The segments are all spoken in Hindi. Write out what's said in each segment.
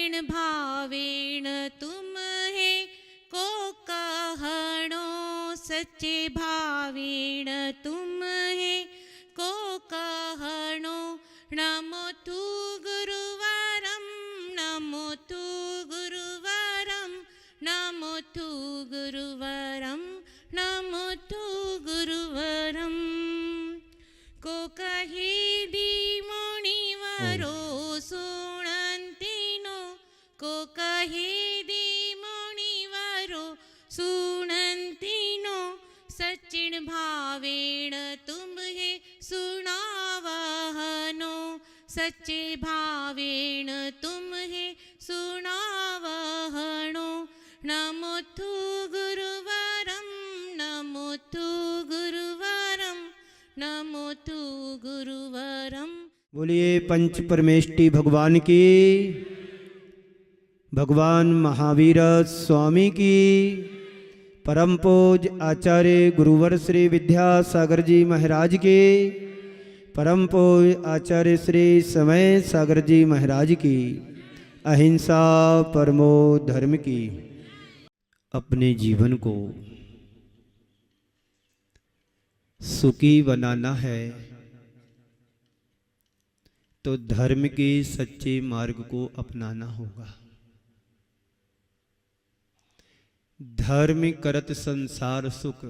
सच्चिन भावेण तुम्हें को कहणो, सच्चे भावेण तुम्हें को कहणो। नमो तु गुरुवरम, नमो तु गुरुवरम, नमो तु गुरुवरम, नमो तु गुरुवरम। को कहे दी मुनिवरो सुनन्तिनो, को कहे दी मुनिवरो सुनन्तिनो। सच्चिन भावेण तुम्हें सुनावहनो, सच्चे भावेण तुम्हें सुनावहनो। नमो तु गुरुवरम, नमो तु गुरुवरम, नमो तु गुरुवरम। बोलिए पंच परमेष्टि भगवान की, भगवान महावीर स्वामी की, परम पूज आचार्य गुरुवर श्री विद्यासागर जी महाराज के, परम पूज आचार्य श्री समय सागर जी महाराज की, अहिंसा परमो धर्म की। अपने जीवन को सुखी बनाना है तो धर्म के सच्चे मार्ग को अपनाना होगा। धर्म करत संसार सुख,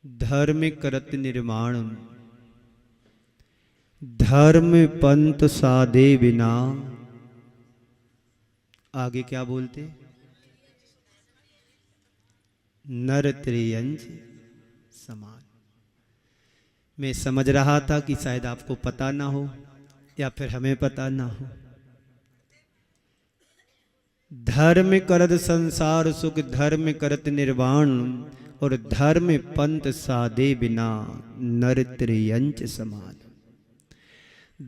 धर्म करत निर्माण, धर्म पंथ साधे बिना। आगे क्या बोलते? नर त्रियंज समान। मैं समझ रहा था कि शायद आपको पता ना हो या फिर हमें पता ना हो। धर्म करत संसार सुख, धर्म करत निर्वाण, और धर्म पंथ साधे बिना नर त्रियंच समान।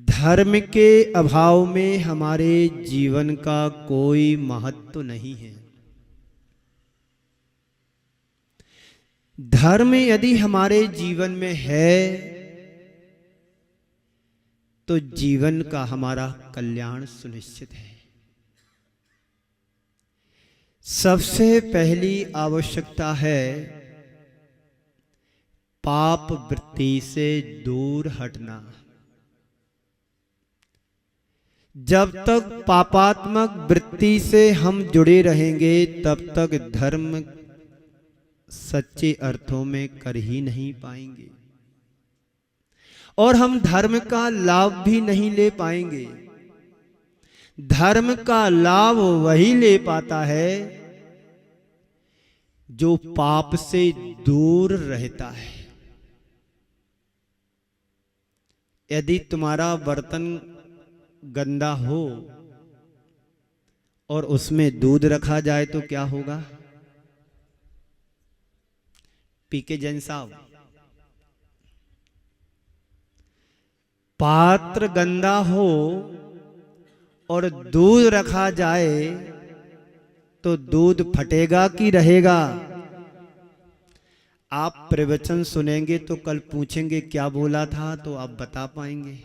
धर्म के अभाव में हमारे जीवन का कोई महत्व नहीं है। धर्म यदि हमारे जीवन में है तो जीवन का हमारा कल्याण सुनिश्चित है। सबसे पहली आवश्यकता है पाप वृत्ति से दूर हटना। जब तक पापात्मक वृत्ति से हम जुड़े रहेंगे तब तक धर्म सच्चे अर्थों में कर ही नहीं पाएंगे और हम धर्म का लाभ भी नहीं ले पाएंगे। धर्म का लाभ वही ले पाता है जो पाप से दूर रहता है। यदि तुम्हारा बर्तन गंदा हो और उसमें दूध रखा जाए तो क्या होगा? पीके जैन साहब, पात्र गंदा हो और दूध रखा जाए तो दूध फटेगा कि रहेगा? आप प्रवचन सुनेंगे तो कल पूछेंगे क्या बोला था, तो आप बता पाएंगे।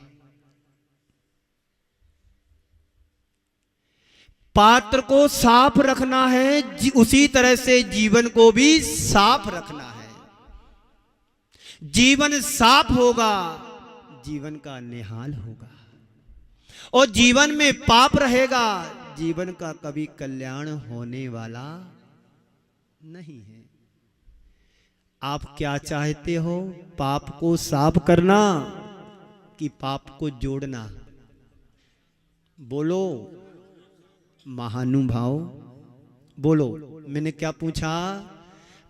पात्र को साफ रखना है, उसी तरह से जीवन को भी साफ रखना है। जीवन साफ होगा, जीवन का निहाल होगा, और जीवन में पाप रहेगा, जीवन का कभी कल्याण होने वाला नहीं है। आप क्या चाहते हो? पाप को साफ करना कि पाप को जोड़ना? बोलो महानुभाव, बोलो। मैंने क्या पूछा?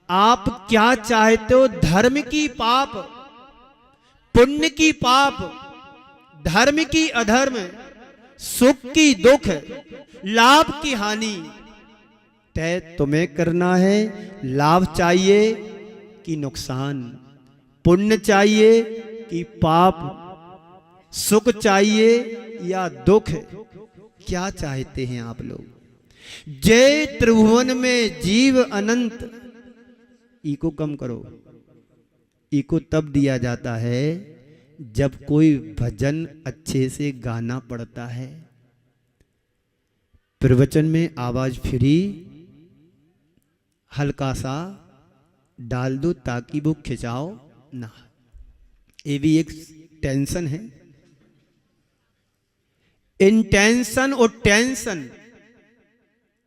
आप क्या चाहते हो? धर्म की पाप, पुण्य की पाप, धर्म की अधर्म, सुख की दुख, लाभ की हानि तय तुम्हें करना है। लाभ चाहिए कि नुकसान, पुण्य चाहिए कि पाप, सुख चाहिए या दुख? क्या चाहते हैं आप लोग? जय त्रिभुवन में जीव अनंत। इको कम करो। इको तब दिया जाता है जब कोई भजन अच्छे से गाना पड़ता है प्रवचन में आवाज फ्री हल्का सा डाल दो ताकि वो खिंचाओ ना। ये भी एक टेंशन है, इंटेंशन और टेंशन,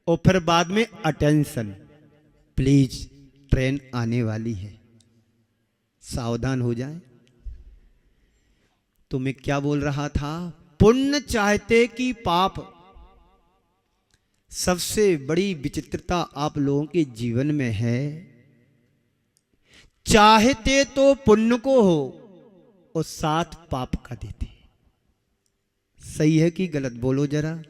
और फिर बाद में अटेंशन। प्लीज ट्रेन आने वाली है, सावधान हो जाए। तो मैं क्या बोल रहा था, पुण्य चाहते कि पाप। सबसे बड़ी विचित्रता आप लोगों के जीवन में है, चाहते तो पुण्य को हो और साथ पाप का देते। सही है कि गलत, बोलो जरा।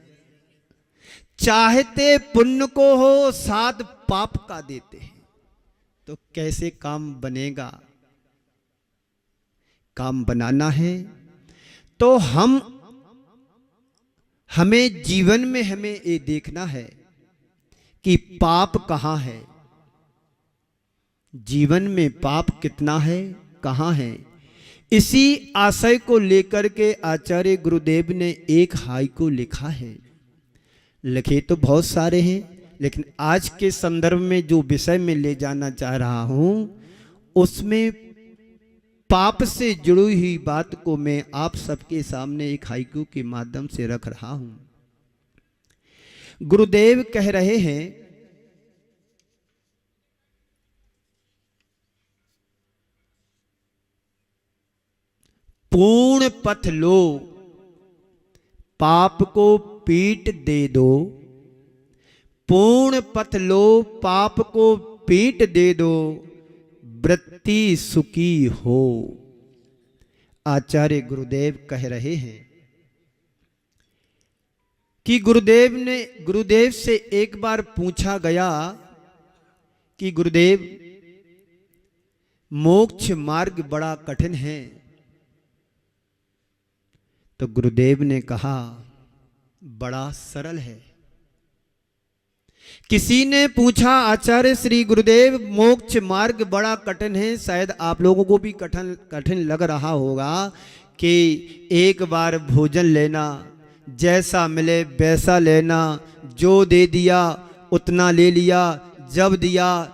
चाहते पुण्य को हो साथ पाप का देते हैं, तो कैसे काम बनेगा। काम बनाना है तो हमें जीवन में हमें ये देखना है कि पाप कहां है, जीवन में पाप कितना है, कहां है। इसी आशय को लेकर के आचार्य गुरुदेव ने एक हाइकू लिखा है। लिखे तो बहुत सारे हैं, लेकिन आज के संदर्भ में जो विषय में ले जाना चाह रहा हूं उसमें पाप से जुड़ी हुई बात को मैं आप सबके सामने एक हाइकू के माध्यम से रख रहा हूं। गुरुदेव कह रहे हैं, पूर्ण पथ लो, पाप को पीट दे दो। पूर्ण पथ लो, पाप को पीट दे दो, वृत्ति सुखी हो। आचार्य गुरुदेव कह रहे हैं कि गुरुदेव से एक बार पूछा गया कि गुरुदेव, मोक्ष मार्ग बड़ा कठिन है। तो गुरुदेव ने कहा, बड़ा सरल है। किसी ने पूछा, आचार्य श्री गुरुदेव, मोक्ष मार्ग बड़ा कठिन है। शायद आप लोगों को भी कठिन लग रहा होगा कि एक बार भोजन लेना, जैसा मिले वैसा लेना, जो दे दिया उतना ले लिया, जब दिया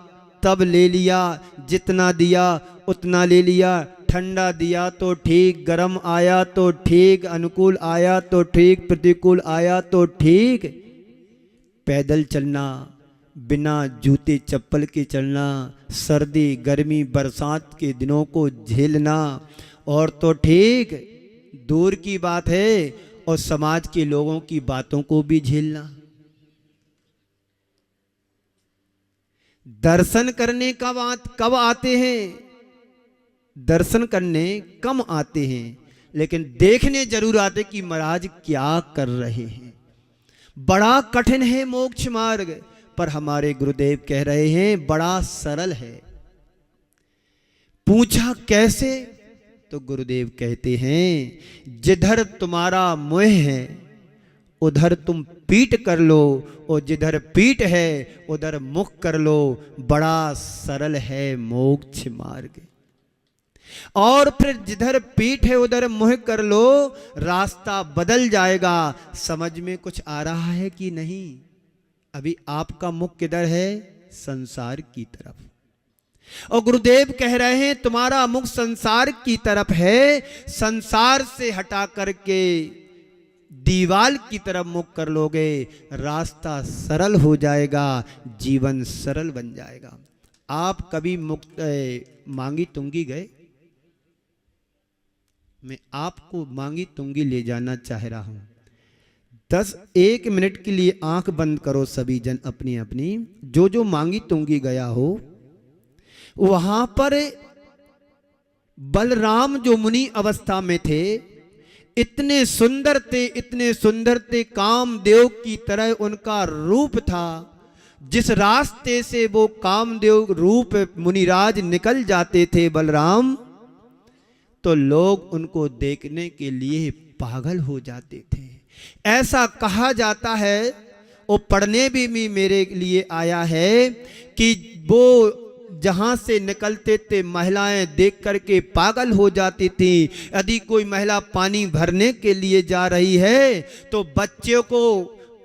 तब ले लिया, जितना दिया उतना ले लिया। ठंडा दिया तो ठीक, गर्म आया तो ठीक, अनुकूल आया तो ठीक, प्रतिकूल आया तो ठीक। पैदल चलना, बिना जूते चप्पल के चलना, सर्दी गर्मी बरसात के दिनों को झेलना, और तो ठीक दूर की बात है, और समाज के लोगों की बातों को भी झेलना। दर्शन करने कब आते हैं, दर्शन करने कम आते हैं, लेकिन देखने जरूर आते कि महाराज क्या कर रहे हैं। बड़ा कठिन है मोक्ष मार्ग, पर हमारे गुरुदेव कह रहे हैं बड़ा सरल है। पूछा कैसे, तो गुरुदेव कहते हैं, जिधर तुम्हारा मोह है उधर तुम पीठ कर लो, और जिधर पीठ है उधर मुख कर लो। बड़ा सरल है मोक्ष मार्ग। और फिर जिधर पीठ है उधर मुंह कर लो, रास्ता बदल जाएगा। समझ में कुछ आ रहा है कि नहीं। अभी आपका मुख किधर है, संसार की तरफ। और गुरुदेव कह रहे हैं तुम्हारा मुख संसार की तरफ है। संसार से हटा करके दीवाल की तरफ मुख कर लोगे, रास्ता सरल हो जाएगा, जीवन सरल बन जाएगा। आप कभी मांगी तुंगी गए? मैं आपको मांगी तुंगी ले जाना चाह रहा हूं। 1 मिनट के लिए आंख बंद करो सभी जन अपनी अपनी। जो मांगी तुंगी गया हो, वहां पर बलराम जो मुनि अवस्था में थे, इतने सुंदर थे, कामदेव की तरह उनका रूप था। जिस रास्ते से वो कामदेव रूप मुनिराज निकल जाते थे बलराम, तो लोग उनको देखने के लिए पागल हो जाते थे। ऐसा कहा जाता है, वो पढ़ने भी मेरे लिए आया है, कि वो जहां से निकलते थे महिलाएं देख करके पागल हो जाती थी। यदि कोई महिला पानी भरने के लिए जा रही है तो बच्चे को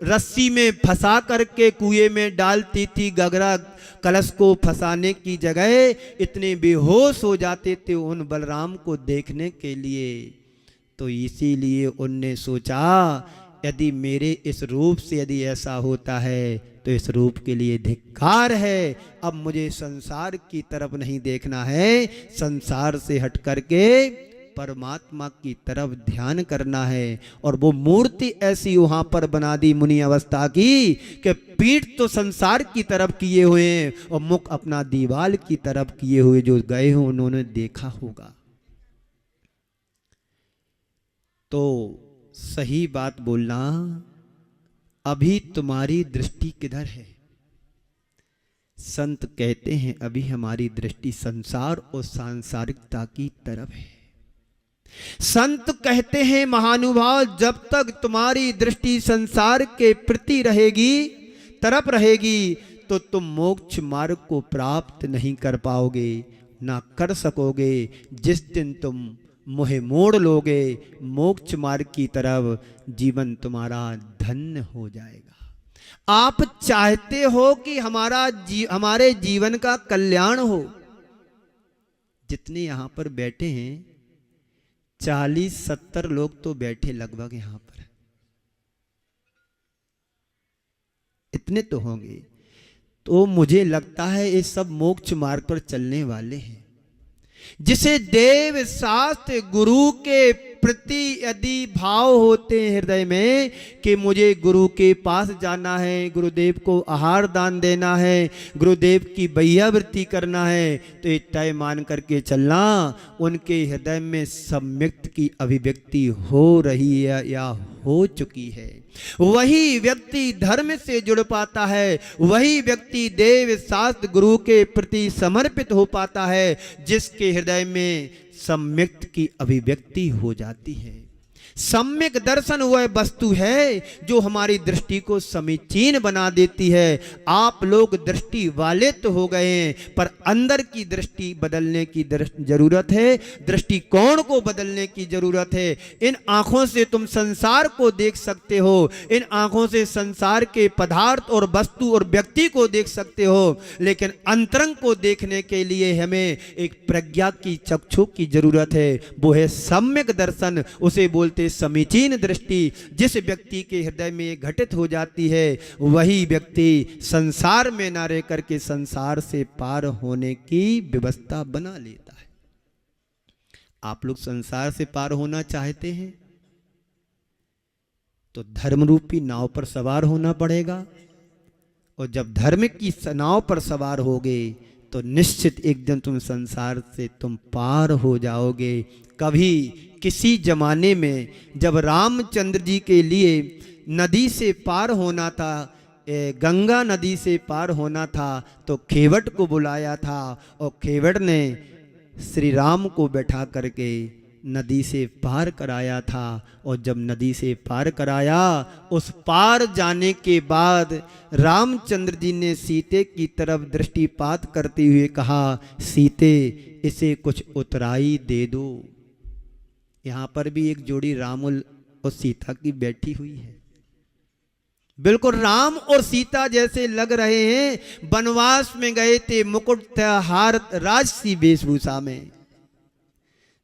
रस्सी में फंसा करके कुएं में डालती थी, गगरा कलश को फंसाने की जगह इतने बेहोश हो जाते थे उन बलराम को देखने के लिए। तो इसीलिए उनने सोचा यदि मेरे इस रूप से यदि ऐसा होता है तो इस रूप के लिए धिक्कार है। अब मुझे संसार की तरफ नहीं देखना है, संसार से हट करके परमात्मा की तरफ ध्यान करना है। और वो मूर्ति ऐसी वहां पर बना दी मुनि अवस्था की कि पीठ तो संसार की तरफ किए हुए हैं और मुख अपना दीवाल की तरफ किए हुए, जो गए हो उन्होंने देखा होगा। तो सही बात बोलना, अभी तुम्हारी दृष्टि किधर है? संत कहते हैं अभी हमारी दृष्टि संसार और सांसारिकता की तरफ है। संत कहते हैं महानुभाव, जब तक तुम्हारी दृष्टि संसार के प्रति रहेगी, तरफ रहेगी, तो तुम मोक्ष मार्ग को प्राप्त नहीं कर पाओगे, ना कर सकोगे। जिस दिन तुम मुहे मोड़ लोगे मोक्ष मार्ग की तरफ, जीवन तुम्हारा धन्य हो जाएगा। आप चाहते हो कि हमारे जीवन का कल्याण हो। जितने यहां पर बैठे हैं 40-70 लोग तो बैठे लगभग यहां पर, इतने तो होंगे। तो मुझे लगता है ये सब मोक्ष मार्ग पर चलने वाले हैं। जिसे देव शास्त्र गुरु के प्रति यदि भाव होते हैं हृदय में कि मुझे गुरु के पास जाना है, गुरुदेव को आहार दान देना है, गुरुदेव की बैयावृत्ति करना है, तो ये तय मान करके चलना। उनके हृदय में सम्यक्त की अभिव्यक्ति हो रही है या हो चुकी है। वही व्यक्ति धर्म से जुड़ पाता है, वही व्यक्ति देव शास्त्र गुरु के प्रति समर्पित हो पाता है, जिसके हृदय में सम्यक्त की अभिव्यक्ति हो जाती है। सम्यक दर्शन वह वस्तु है जो हमारी दृष्टि को समीचीन बना देती है। आप लोग दृष्टि वाले तो हो गए हैं, पर अंदर की दृष्टि बदलने की जरूरत है, दृष्टिकोण को बदलने की जरूरत है। इन आंखों से तुम संसार को देख सकते हो, इन आंखों से संसार के पदार्थ और वस्तु और व्यक्ति को देख सकते हो, लेकिन अंतरंग को देखने के लिए हमें एक प्रज्ञा की चक्षु की जरूरत है। वो है सम्यक दर्शन, उसे बोलते समीचीन दृष्टि। जिस व्यक्ति के हृदय में घटित हो जाती है, वही व्यक्ति संसार में ना रह करके संसार से पार होने की व्यवस्था बना लेता है। आप लोग संसार से पार होना चाहते हैं तो धर्म रूपी नाव पर सवार होना पड़ेगा, और जब धर्म की नाव पर सवार होगे तो निश्चित एक दिन तुम संसार से तुम पार हो जाओगे। कभी किसी जमाने में जब रामचंद्र जी के लिए नदी से पार होना था, गंगा नदी से पार होना था, तो खेवट को बुलाया था और खेवट ने श्री राम को बैठा करके नदी से पार कराया था। और जब नदी से पार कराया, उस पार जाने के बाद रामचंद्र जी ने सीते की तरफ दृष्टिपात करते हुए कहा, सीते इसे कुछ उतराई दे दो। यहां पर भी एक जोड़ी राम और सीता की बैठी हुई है। बिल्कुल राम और सीता जैसे लग रहे हैं। वनवास में गए थे, मुकुट था, हार, राजसी वेशभूषा में।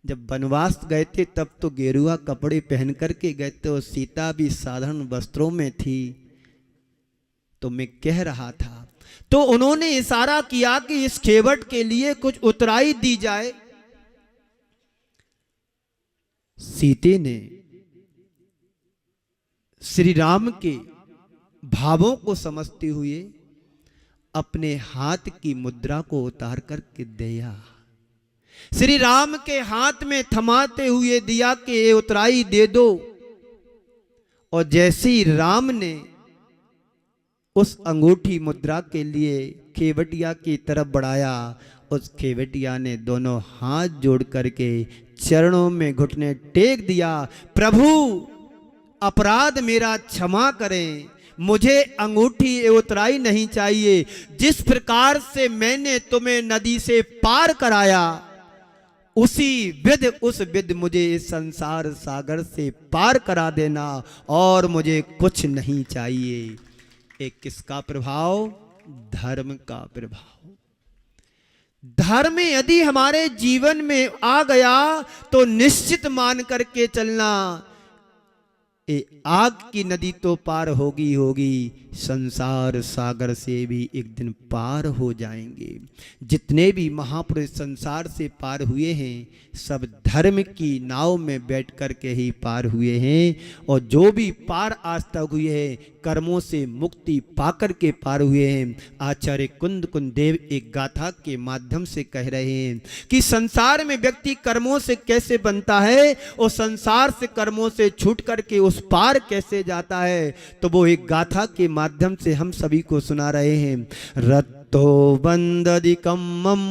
जब वनवास गए थे तब तो गेरुआ कपड़े पहन करके गए थे, और सीता भी साधारण वस्त्रों में थी। तो मैं कह रहा था, तो उन्होंने इशारा किया कि इस खेवट के लिए कुछ उतराई दी जाए। सीते ने श्री राम के भावों को समझते हुए अपने हाथ की मुद्रा को उतार करके दिया। श्री राम के हाथ में थमाते हुए दिया कि ये उतराई दे दो। और जैसे ही राम ने उस अंगूठी मुद्रा के लिए खेवटिया की तरफ बढ़ाया, उस खेवटिया ने दोनों हाथ जोड़ करके चरणों में घुटने टेक दिया, प्रभु अपराध मेरा क्षमा करें, मुझे अंगूठी उतराई नहीं चाहिए। जिस प्रकार से मैंने तुम्हें नदी से पार कराया, उसी विध उस विध मुझे इस संसार सागर से पार करा देना, और मुझे कुछ नहीं चाहिए। एक किसका प्रभाव? धर्म का प्रभाव। धर्म यदि हमारे जीवन में आ गया तो निश्चित मान करके चलना, ये आग की नदी तो पार होगी होगी, संसार सागर से भी एक दिन पार हो जाएंगे। जितने भी महापुरुष संसार से पार हुए हैं सब धर्म की नाव में बैठ कर के ही पार हुए हैं, और जो भी पार आज तक हुए हैं कर्मों से मुक्ति पाकर के पार हुए हैं। आचार्य कुंद कुंदेव एक गाथा के माध्यम से कह रहे हैं कि संसार में व्यक्ति कर्मों से कैसे बनता है और संसार से कर्मों से छूट करके उस पार कैसे जाता है, तो वो एक गाथा के माध्यम से हम सभी को सुना रहे हैं। रत्तो बंददिकम्मम,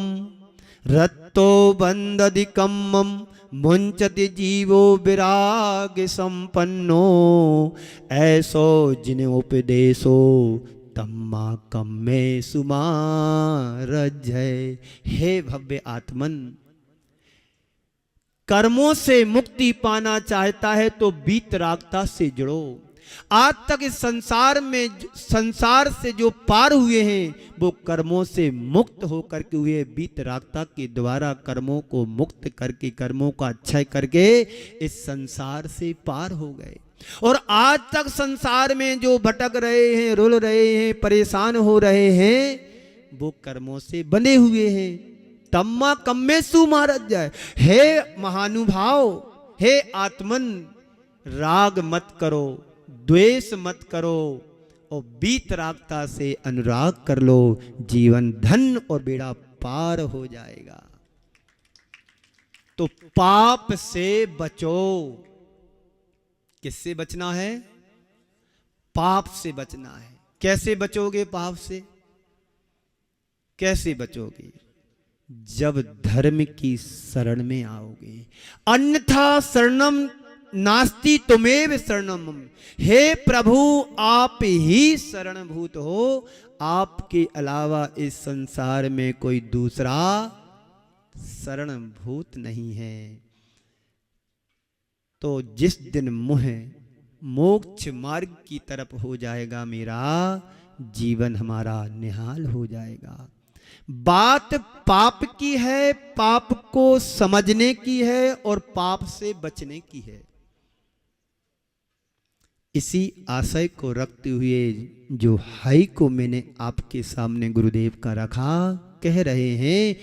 रत्तो बंददिकम्मम, मुंचति जीवो विराग संपन्नो, ऐसो जिन उपदेशो तम्मा कम्मे सुमारजय। हे भव्य आत्मन, कर्मों से मुक्ति पाना चाहता है तो वीतरागता से जुड़ो। आज तक इस संसार में संसार से जो पार हुए हैं वो कर्मों से मुक्त होकर के हुए, वीतरागता के द्वारा कर्मों को मुक्त करके कर्मों का क्षय करके इस संसार से पार हो गए। और आज तक संसार में जो भटक रहे हैं, रुल रहे हैं, परेशान हो रहे हैं, वो कर्मों से बने हुए हैं। तम्मा कम्मे सुमारत जाए। हे महानुभाव, हे आत्मन, राग मत करो, द्वेष मत करो, और वीतरागता से अनुराग कर लो, जीवन धन और बेड़ा पार हो जाएगा। तो पाप से बचो। किससे बचना है? पाप से बचना है। कैसे बचोगे पाप से? कैसे बचोगे? जब धर्म की शरण में आओगे। अन्यथा शरणम नास्ति तुमेव शरणम। हे प्रभु, आप ही शरणभूत हो, आपके अलावा इस संसार में कोई दूसरा शरणभूत नहीं है। तो जिस दिन मुह मोक्ष मार्ग की तरफ हो जाएगा मेरा, जीवन हमारा निहाल हो जाएगा। बात पाप की है, पाप को समझने की है और पाप से बचने की है। इसी आशय को रखते हुए जो हाई को मैंने आपके सामने गुरुदेव का रखा, कह रहे हैं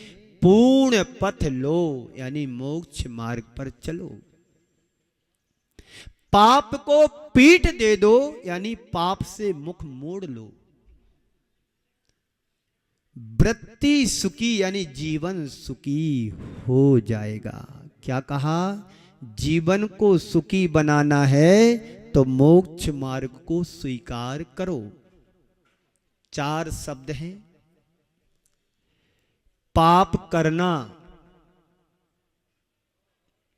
पूर्ण पथ लो, यानी मोक्ष मार्ग पर चलो। पाप को पीठ दे दो, यानी पाप से मुख मोड़ लो। वृत्ति सुखी, यानी जीवन सुखी हो जाएगा। क्या कहा? जीवन को सुखी बनाना है तो मोक्ष मार्ग को स्वीकार करो। 4 शब्द हैं। पाप करना,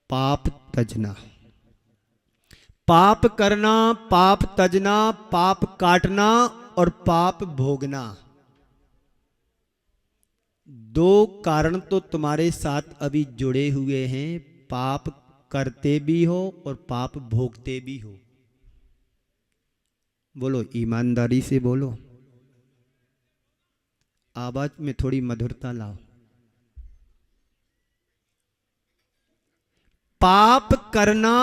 पाप तजना। पाप करना, पाप तजना, पाप काटना और पाप भोगना। 2 कारण तो तुम्हारे साथ अभी जुड़े हुए हैं। पाप करते भी हो और पाप भोगते भी हो। बोलो, ईमानदारी से बोलो, आवाज में थोड़ी मधुरता लाओ। पाप करना,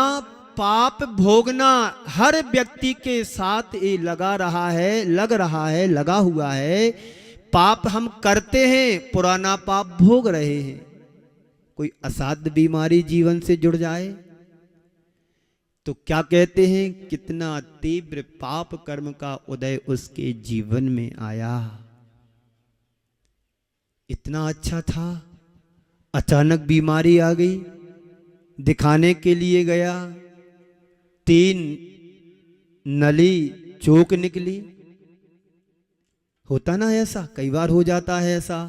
पाप भोगना हर व्यक्ति के साथ ये लग रहा है, लगा हुआ है। पाप हम करते हैं, पुराना पाप भोग रहे हैं। कोई असाध्य बीमारी जीवन से जुड़ जाए तो क्या कहते हैं, कितना तीव्र पाप कर्म का उदय उसके जीवन में आया। इतना अच्छा था, अचानक बीमारी आ गई, दिखाने के लिए गया, 3 नली चोक निकली। होता ना ऐसा, कई बार हो जाता है ऐसा।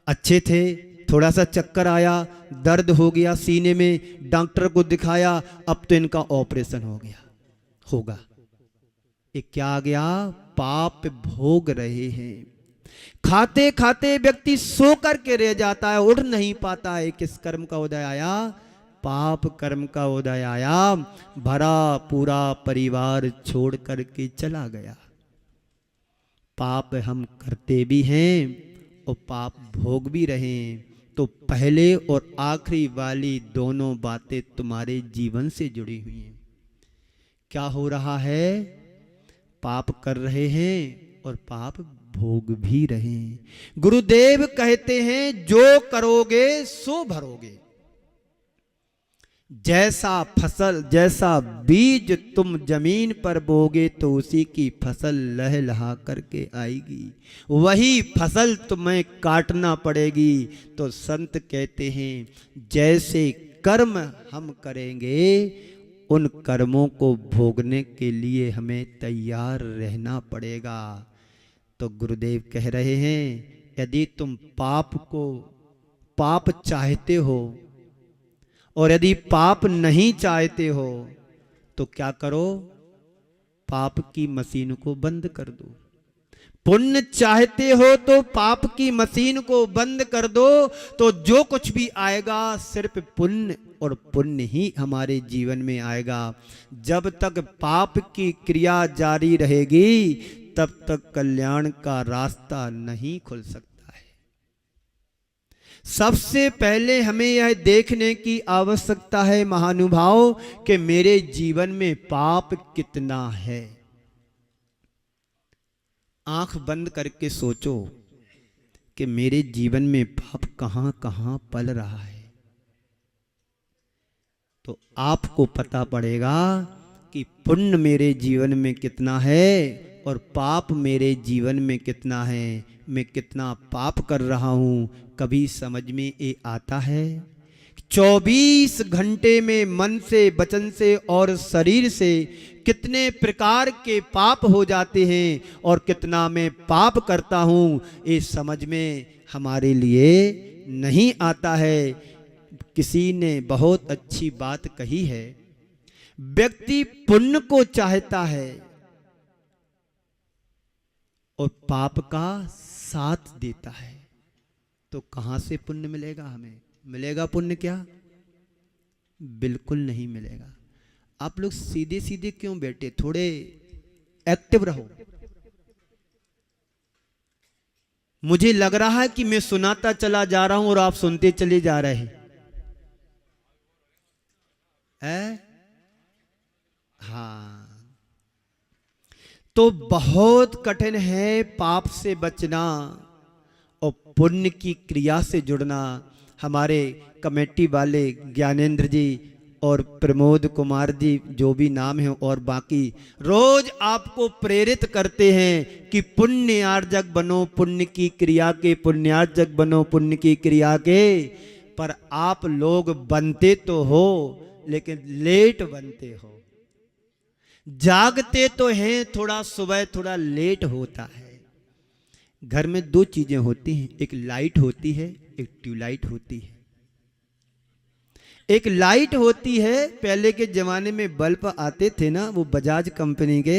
अच्छे थे, थोड़ा सा चक्कर आया, दर्द हो गया सीने में, डॉक्टर को दिखाया, अब तो इनका ऑपरेशन होगा। ये क्या आ गया? पाप भोग रहे हैं। खाते खाते व्यक्ति सो करके रह जाता है, उठ नहीं पाता है। किस कर्म का उदय आया? पाप कर्म का उदय आया। भरा पूरा परिवार छोड़ करके चला गया। पाप हम करते भी हैं और पाप भोग भी रहे हैं। तो पहले और आखिरी वाली दोनों बातें तुम्हारे जीवन से जुड़ी हुई हैं। क्या हो रहा है? पाप कर रहे हैं और पाप भोग भी रहे हैं। गुरुदेव कहते हैं जो करोगे सो भरोगे। जैसा फसल, जैसा बीज तुम जमीन पर बोगे तो उसी की फसल लहलहा करके आएगी। वही फसल तुम्हें काटना पड़ेगी। तो संत कहते हैं जैसे कर्म हम करेंगे उन कर्मों को भोगने के लिए हमें तैयार रहना पड़ेगा। तो गुरुदेव कह रहे हैं यदि तुम पाप चाहते हो और यदि पाप नहीं चाहते हो तो क्या करो? पाप की मशीन को बंद कर दो। पुण्य चाहते हो तो पाप की मशीन को बंद कर दो। तो जो कुछ भी आएगा सिर्फ पुण्य और पुण्य ही हमारे जीवन में आएगा। जब तक पाप की क्रिया जारी रहेगी तब तक कल्याण का रास्ता नहीं खुल सकता। सबसे पहले हमें यह देखने की आवश्यकता है महानुभाव कि मेरे जीवन में पाप कितना है। आंख बंद करके सोचो कि मेरे जीवन में पाप कहां कहां पल रहा है। तो आपको पता पड़ेगा कि पुण्य मेरे जीवन में कितना है और पाप मेरे जीवन में कितना है। मैं कितना पाप कर रहा हूं कभी समझ में ये आता है? 24 घंटे में मन से, वचन से और शरीर से कितने प्रकार के पाप हो जाते हैं और कितना मैं पाप करता हूं ये समझ में हमारे लिए नहीं आता है। किसी ने बहुत अच्छी बात कही है, व्यक्ति पुण्य को चाहता है और पाप का साथ देता है तो कहां से पुण्य मिलेगा? हमें मिलेगा पुण्य क्या? बिल्कुल नहीं मिलेगा। आप लोग सीधे सीधे क्यों बैठे? थोड़े एक्टिव रहो। मुझे लग रहा है कि मैं सुनाता चला जा रहा हूं और आप सुनते चले जा रहे हैं। हाँ, तो बहुत कठिन है पाप से बचना और पुण्य की क्रिया से जुड़ना। हमारे कमेटी वाले ज्ञानेंद्र जी और प्रमोद कुमार जी जो भी नाम है और बाकी रोज आपको प्रेरित करते हैं कि पुण्यार्जक बनो, पुण्य की क्रिया के पुण्यार्जक बनो, पुण्य की क्रिया के। पर आप लोग बनते तो हो लेकिन लेट बनते हो। जागते तो हैं थोड़ा, सुबह थोड़ा लेट होता है। घर में दो चीजें होती हैं, एक लाइट होती है, एक ट्यूबलाइट होती है। एक लाइट होती है, पहले के जमाने में बल्ब आते थे ना, वो बजाज कंपनी के,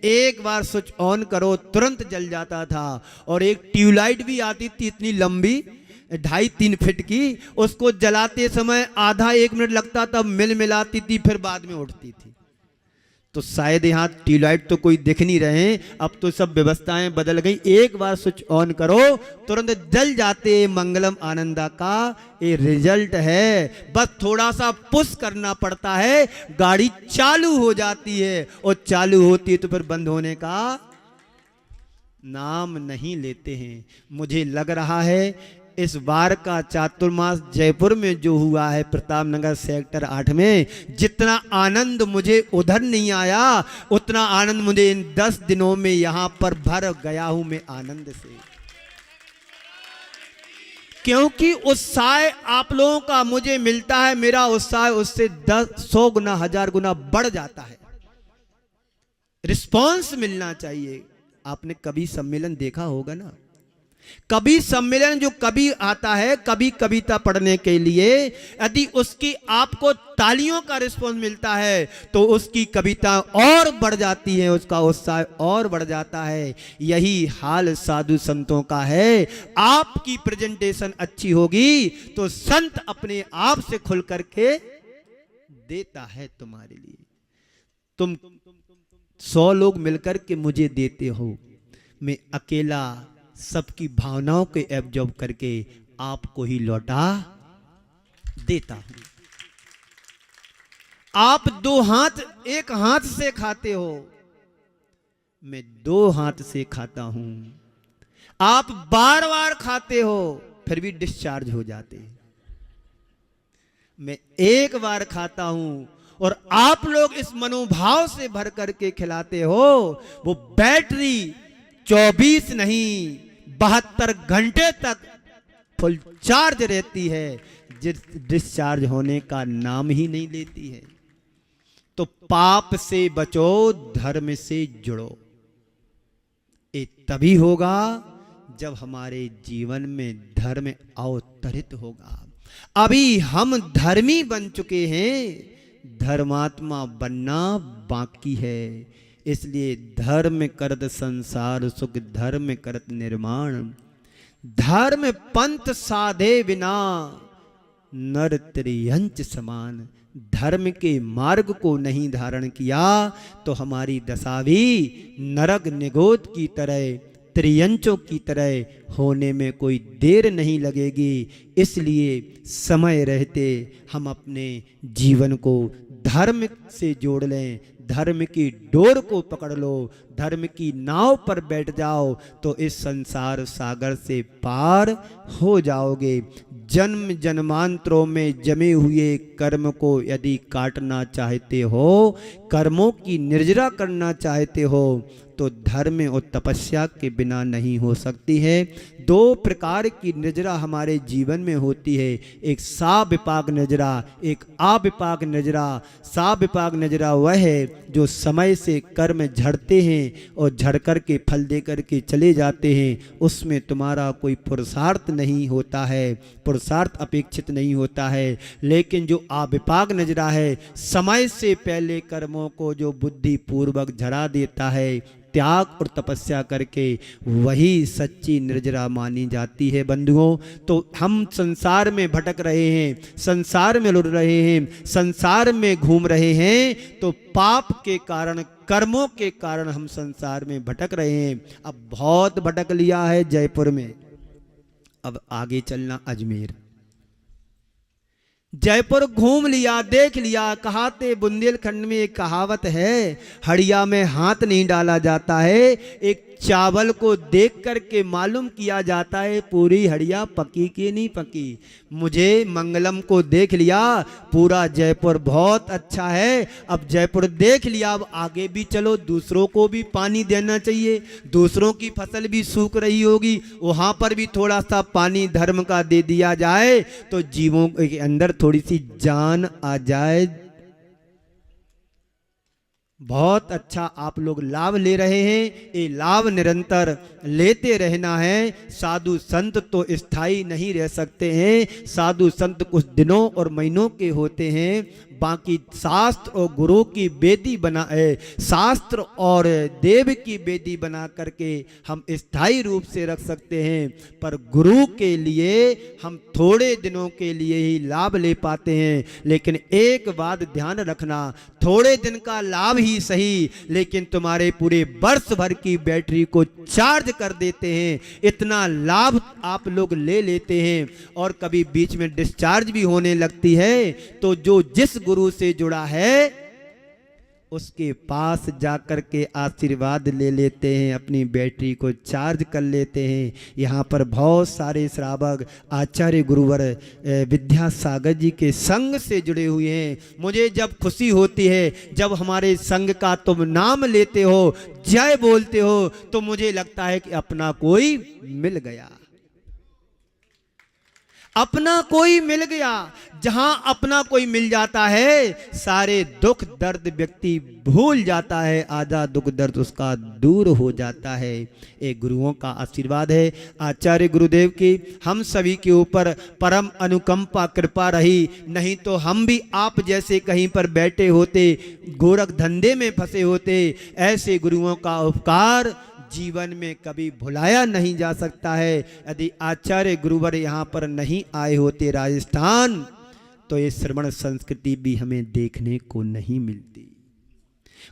एक बार स्विच ऑन करो तुरंत जल जाता था। और एक ट्यूबलाइट भी आती थी इतनी लंबी 2.5-3 फीट की, उसको जलाते समय आधा 1 मिनट लगता था, मिलाती थी फिर बाद में उठती थी। तो शायद यहाँ ट्यूबलाइट तो कोई दिख नहीं रहे, अब तो सब व्यवस्थाएं बदल गई। एक बार स्विच ऑन करो तुरंत जल जाते। मंगलम आनंदा का ये रिजल्ट है। बस थोड़ा सा पुश करना पड़ता है, गाड़ी चालू हो जाती है। और चालू होती है तो फिर बंद होने का नाम नहीं लेते हैं। मुझे लग रहा है इस बार का चातुर्मास जयपुर में जो हुआ है प्रताप नगर सेक्टर 8 में, जितना आनंद मुझे उधर नहीं आया उतना आनंद मुझे इन 10 दिनों में यहां पर भर गया हूं मैं आनंद से। क्योंकि उत्साह आप लोगों का मुझे मिलता है, मेरा उत्साह उससे 100 गुना 1000 गुना बढ़ जाता है। रिस्पॉन्स मिलना चाहिए। आपने कभी सम्मेलन देखा होगा ना, कवि सम्मेलन जो कवि आता है कवि कविता पढ़ने के लिए, यदि उसकी आपको तालियों का रिस्पॉन्स मिलता है तो उसकी कविता और बढ़ जाती है, उसका उत्साह और बढ़ जाता है। यही हाल साधु संतों का है। आपकी प्रेजेंटेशन अच्छी होगी तो संत अपने आप से खुल करके देता है तुम्हारे लिए। तुम 100 लोग मिलकर के मुझे देते हो, मैं अकेला सबकी भावनाओं के एब्जॉर्ब करके आपको ही लौटा देता हूं। आप 2 हाथ 1 हाथ से खाते हो, मैं 2 हाथ से खाता हूं। आप बार बार खाते हो फिर भी डिस्चार्ज हो जाते, मैं 1 बार खाता हूं और आप लोग इस मनोभाव से भर करके खिलाते हो। वो बैटरी 24 नहीं 72 घंटे तक फुल चार्ज रहती है, डिस्चार्ज होने का नाम ही नहीं लेती है। तो पाप से बचो, धर्म से जुड़ो। ये तभी होगा जब हमारे जीवन में धर्म अवतरित होगा। अभी हम धर्मी बन चुके हैं, धर्मात्मा बनना बाकी है। इसलिए धर्म करत संसार सुख, धर्म करत निर्माण। धर्म पंथ साधे बिना नर त्रियंच समान। धर्म के मार्ग को नहीं धारण किया तो हमारी दशा भी नरक निगोद की तरह, त्रियंचों की तरह होने में कोई देर नहीं लगेगी। इसलिए समय रहते हम अपने जीवन को धर्म से जोड़ लें, धर्म की डोर को पकड़ लो, धर्म की नाव पर बैठ जाओ तो इस संसार सागर से पार हो जाओगे। जन्म जन्मांतरों में जमे हुए कर्म को यदि काटना चाहते हो, कर्मों की निर्जरा करना चाहते हो तो धर्म और तपस्या के बिना नहीं हो सकती है। 2 प्रकार की निर्जरा हमारे जीवन में होती है, एक साविपाक निर्जरा, एक अविपाक निर्जरा। साविपाक निर्जरा वह है जो समय से कर्म झड़ते हैं और झड़ कर के फल दे कर के चले जाते हैं, उसमें तुम्हारा कोई पुरुषार्थ नहीं होता है, पुरुषार्थ अपेक्षित नहीं होता है। लेकिन जो अविपाक निर्जरा है, समय से पहले कर्मों को जो बुद्धि पूर्वक झड़ा देता है, त्याग और तपस्या करके, वही सच्ची निर्जरा मानी जाती है। बंधुओं, तो हम संसार में भटक रहे हैं, संसार में लुढ़ रहे हैं, संसार में घूम रहे हैं, तो पाप के कारण, कर्मों के कारण हम संसार में भटक रहे हैं। अब बहुत भटक लिया है जयपुर में, अब आगे चलना अजमेर। जयपुर घूम लिया, देख लिया। कहाते बुंदेलखंड में एक कहावत है, हड़िया में हाथ नहीं डाला जाता है, एक चावल को देख करके मालूम किया जाता है पूरी हड़िया पकी कि नहीं पकी। मुझे मंगलम को देख लिया, पूरा जयपुर बहुत अच्छा है। अब जयपुर देख लिया, अब आगे भी चलो, दूसरों को भी पानी देना चाहिए, दूसरों की फसल भी सूख रही होगी, वहां पर भी थोड़ा सा पानी धर्म का दे दिया जाए तो जीवों के अंदर थोड़ी सी जान आ जाए। बहुत अच्छा आप लोग लाभ ले रहे हैं, ये लाभ निरंतर लेते रहना है। साधु संत तो स्थायी नहीं रह सकते हैं, साधु संत कुछ दिनों और महीनों के होते हैं। बाकी शास्त्र और गुरु की बेदी बना है, शास्त्र और देव की बेदी बना करके हम स्थायी रूप से रख सकते हैं, पर गुरु के लिए हम थोड़े दिनों के लिए ही लाभ ले पाते हैं। लेकिन एक बात ध्यान रखना, थोड़े दिन का लाभ ही सही, लेकिन तुम्हारे पूरे वर्ष भर की बैटरी को चार्ज कर देते हैं। इतना लाभ आप लोग ले लेते हैं और कभी बीच में डिस्चार्ज भी होने लगती है, तो जो जिस गुरु से जुड़ा है उसके पास जाकर के आशीर्वाद ले लेते हैं, अपनी बैटरी को चार्ज कर लेते हैं। यहाँ पर बहुत सारे श्रावक आचार्य गुरुवर विद्यासागर जी के संग से जुड़े हुए हैं। मुझे जब खुशी होती है, जब हमारे संग का तुम नाम लेते हो, जय बोलते हो, तो मुझे लगता है कि अपना कोई मिल गया। अपना कोई मिल गया। जहां अपना कोई मिल जाता है, सारे दुख दर्द व्यक्ति भूल जाता है, आधा दुख दर्द उसका दूर हो जाता है। एक गुरुओं का आशीर्वाद है, आचार्य गुरुदेव की हम सभी के ऊपर परम अनुकंपा कृपा रही, नहीं तो हम भी आप जैसे कहीं पर बैठे होते, गोरख धंधे में फंसे होते। ऐसे गुरुओं का उपकार जीवन में कभी भुलाया नहीं जा सकता है। यदि आचार्य गुरुवर यहाँ पर नहीं आए होते राजस्थान, तो ये श्रवण संस्कृति भी हमें देखने को नहीं मिलती।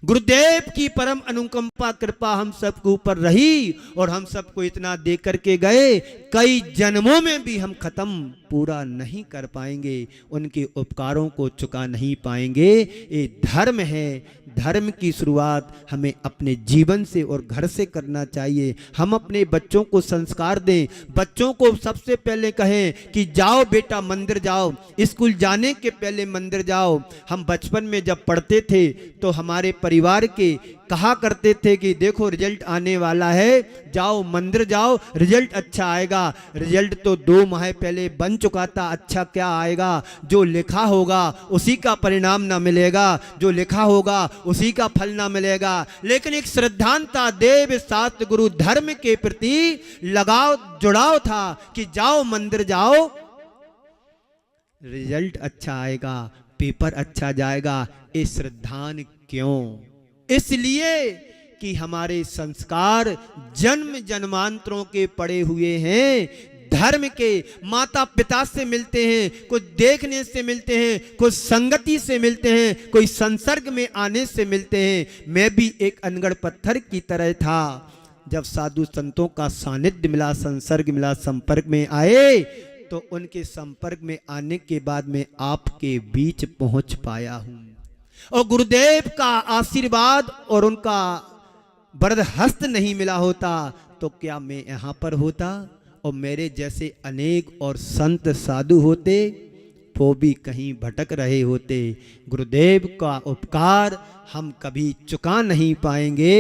गुरुदेव की परम अनुकंपा कृपा हम सबके ऊपर रही और हम सबको इतना दे करके गए, कई जन्मों में भी हम खत्म पूरा नहीं कर पाएंगे, उनके उपकारों को चुका नहीं पाएंगे। ये धर्म है, धर्म की शुरुआत हमें अपने जीवन से और घर से करना चाहिए। हम अपने बच्चों को संस्कार दें, बच्चों को सबसे पहले कहें कि जाओ बेटा मंदिर जाओ, स्कूल जाने के पहले मंदिर जाओ। हम बचपन में जब पढ़ते थे तो हमारे परिवार के कहा करते थे कि देखो रिजल्ट आने वाला है, जाओ मंदिर जाओ, रिजल्ट अच्छा आएगा। रिजल्ट तो 2 माह पहले बन चुका था, अच्छा क्या आएगा? जो लिखा होगा उसी का परिणाम ना मिलेगा, जो लिखा होगा उसी का फल ना मिलेगा। लेकिन एक श्रद्धांता देव शास्त्र गुरु धर्म के प्रति लगाव जुड़ाव था कि जाओ मंदिर जाओ, रिजल्ट अच्छा आएगा, पेपर अच्छा जाएगा। ये श्रद्धान क्यों? इसलिए कि हमारे संस्कार जन्म जन्मांतरों के पड़े हुए हैं। धर्म के माता पिता से मिलते हैं, कुछ देखने से मिलते हैं, कुछ संगति से मिलते हैं, कोई संसर्ग में आने से मिलते हैं। मैं भी एक अनगढ़ पत्थर की तरह था, जब साधु संतों का सानिध्य मिला, संसर्ग मिला, संपर्क में आए, तो उनके संपर्क में आने के बाद मैं आपके बीच पहुंच पाया हूं। और गुरुदेव का आशीर्वाद और उनका वरद हस्त नहीं मिला होता तो क्या मैं यहां पर होता? और मेरे जैसे अनेक और संत साधु होते, वो भी कहीं भटक रहे होते। गुरुदेव का उपकार हम कभी चुका नहीं पाएंगे।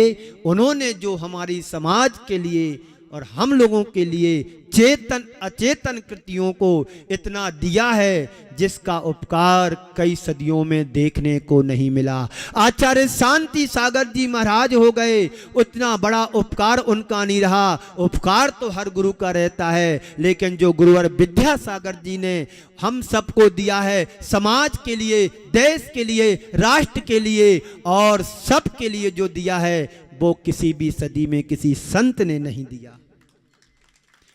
उन्होंने जो हमारी समाज के लिए और हम लोगों के लिए चेतन अचेतन कृतियों को इतना दिया है, जिसका उपकार कई सदियों में देखने को नहीं मिला। आचार्य शांति सागर जी महाराज हो गए, उतना बड़ा उपकार उनका नहीं रहा। उपकार तो हर गुरु का रहता है, लेकिन जो गुरुवर विद्यासागर जी ने हम सबको दिया है, समाज के लिए, देश के लिए, राष्ट्र के लिए और सब के लिए जो दिया है, वो किसी भी सदी में किसी संत ने नहीं दिया।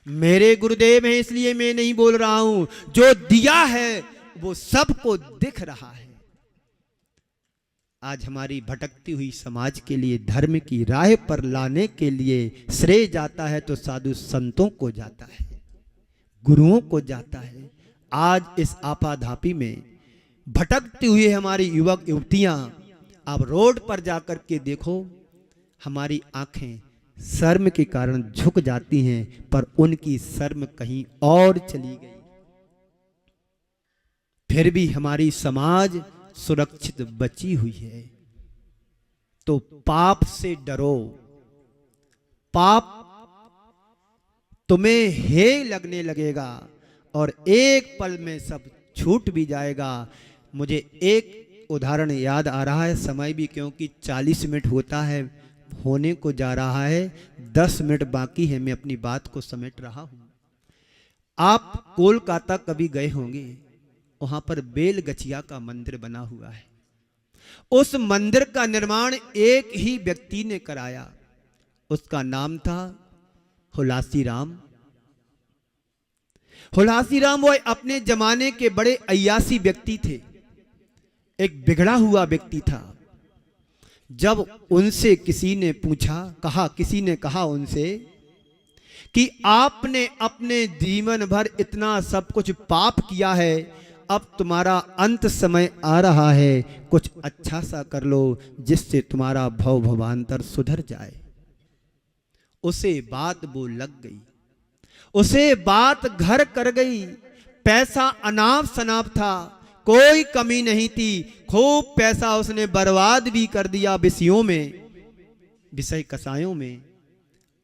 मेरे गुरुदेव हैं इसलिए मैं नहीं बोल रहा हूं, जो दिया है वो सबको दिख रहा है। आज हमारी भटकती हुई समाज के लिए धर्म की राह पर लाने के लिए श्रेय जाता है तो साधु संतों को जाता है, गुरुओं को जाता है। आज इस आपाधापी में भटकती हुई हमारी युवक युवतियां, आप रोड पर जाकर के देखो, हमारी आंखें शर्म के कारण झुक जाती हैं, पर उनकी शर्म कहीं और चली गई। फिर भी हमारी समाज सुरक्षित बची हुई है। तो पाप से डरो, पाप तुम्हें हे लगने लगेगा और एक पल में सब छूट भी जाएगा। मुझे एक उदाहरण याद आ रहा है, समय भी क्योंकि 40 मिनट होता है, होने को जा रहा है, 10 मिनट बाकी है, मैं अपनी बात को समेट रहा हूं। आप कोलकाता कभी गए होंगे, वहां पर बेलगछिया का मंदिर बना हुआ है। उस मंदिर का निर्माण एक ही व्यक्ति ने कराया, उसका नाम था हुलासी राम। हुलासी राम वो अपने जमाने के बड़े अय्यासी व्यक्ति थे, एक बिगड़ा हुआ व्यक्ति था। जब उनसे किसी ने पूछा, किसी ने कहा उनसे कि आपने अपने जीवन भर इतना सब कुछ पाप किया है, अब तुम्हारा अंत समय आ रहा है, कुछ अच्छा सा कर लो जिससे तुम्हारा भव भवांतर सुधर जाए। उसे बात वो लग गई, उसे बात घर कर गई। पैसा अनाप शनाप था, कोई कमी नहीं थी, खूब पैसा उसने बर्बाद भी कर दिया विषयों में, विषय कसायों में।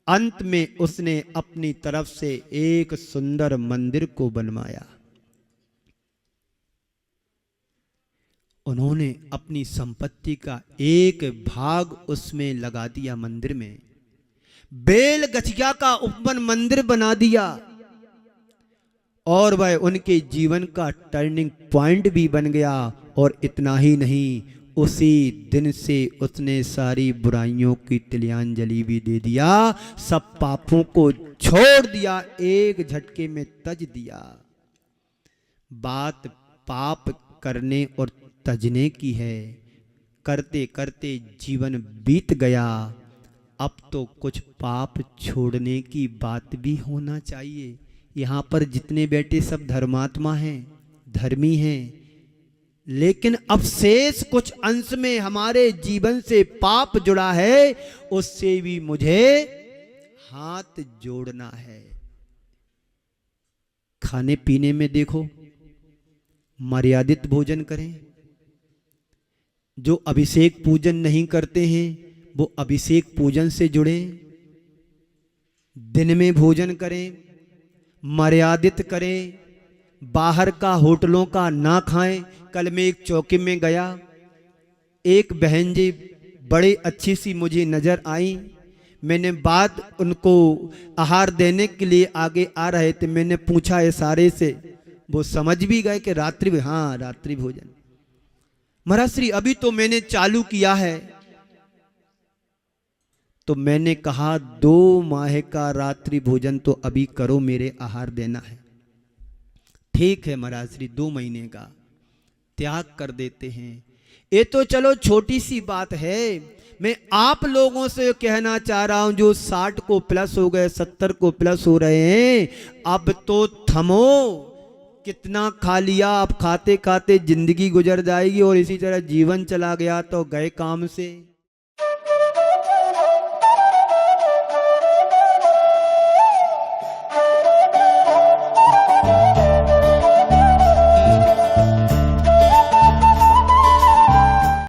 अंत में उसने अपनी तरफ से एक सुंदर मंदिर को बनवाया। उन्होंने अपनी संपत्ति का एक भाग उसमें लगा दिया, मंदिर में बेल गछिया का उपवन मंदिर बना दिया, और वह उनके जीवन का टर्निंग पॉइंट भी बन गया। और इतना ही नहीं, उसी दिन से उसने सारी बुराइयों की तिलांजलि भी दे दिया, सब पापों को छोड़ दिया, एक झटके में तज दिया। बात पाप करने और तजने की है। करते करते जीवन बीत गया, अब तो कुछ पाप छोड़ने की बात भी होना चाहिए। यहाँ पर जितने बैठे सब धर्मात्मा हैं, धर्मी हैं, लेकिन अब शेष कुछ अंश में हमारे जीवन से पाप जुड़ा है, उससे भी मुझे हाथ जोड़ना है। खाने पीने में देखो, मर्यादित भोजन करें। जो अभिषेक पूजन नहीं करते हैं वो अभिषेक पूजन से जुड़े। दिन में भोजन करें, मर्यादित करें, बाहर का होटलों का ना खाएं। कल मैं एक चौकी में गया, एक बहन जी बड़े अच्छी सी मुझे नजर आई। मैंने बात उनको आहार देने के लिए आगे आ रहे थे, मैंने पूछा इशारे से, वो समझ भी गए कि रात्रि, हाँ रात्रि भोजन। महाराज श्री अभी तो मैंने चालू किया है। तो मैंने कहा 2 माह का रात्रि भोजन तो अभी करो, मेरे आहार देना है। ठीक है महाराज श्री, 2 महीने का त्याग कर देते हैं। ये तो चलो छोटी सी बात है। मैं आप लोगों से कहना चाह रहा हूं जो 60 को प्लस हो गए, 70 को प्लस हो रहे हैं, अब तो थमो। कितना खा लिया, अब खाते खाते जिंदगी गुजर जाएगी और इसी तरह जीवन चला गया तो गए काम से।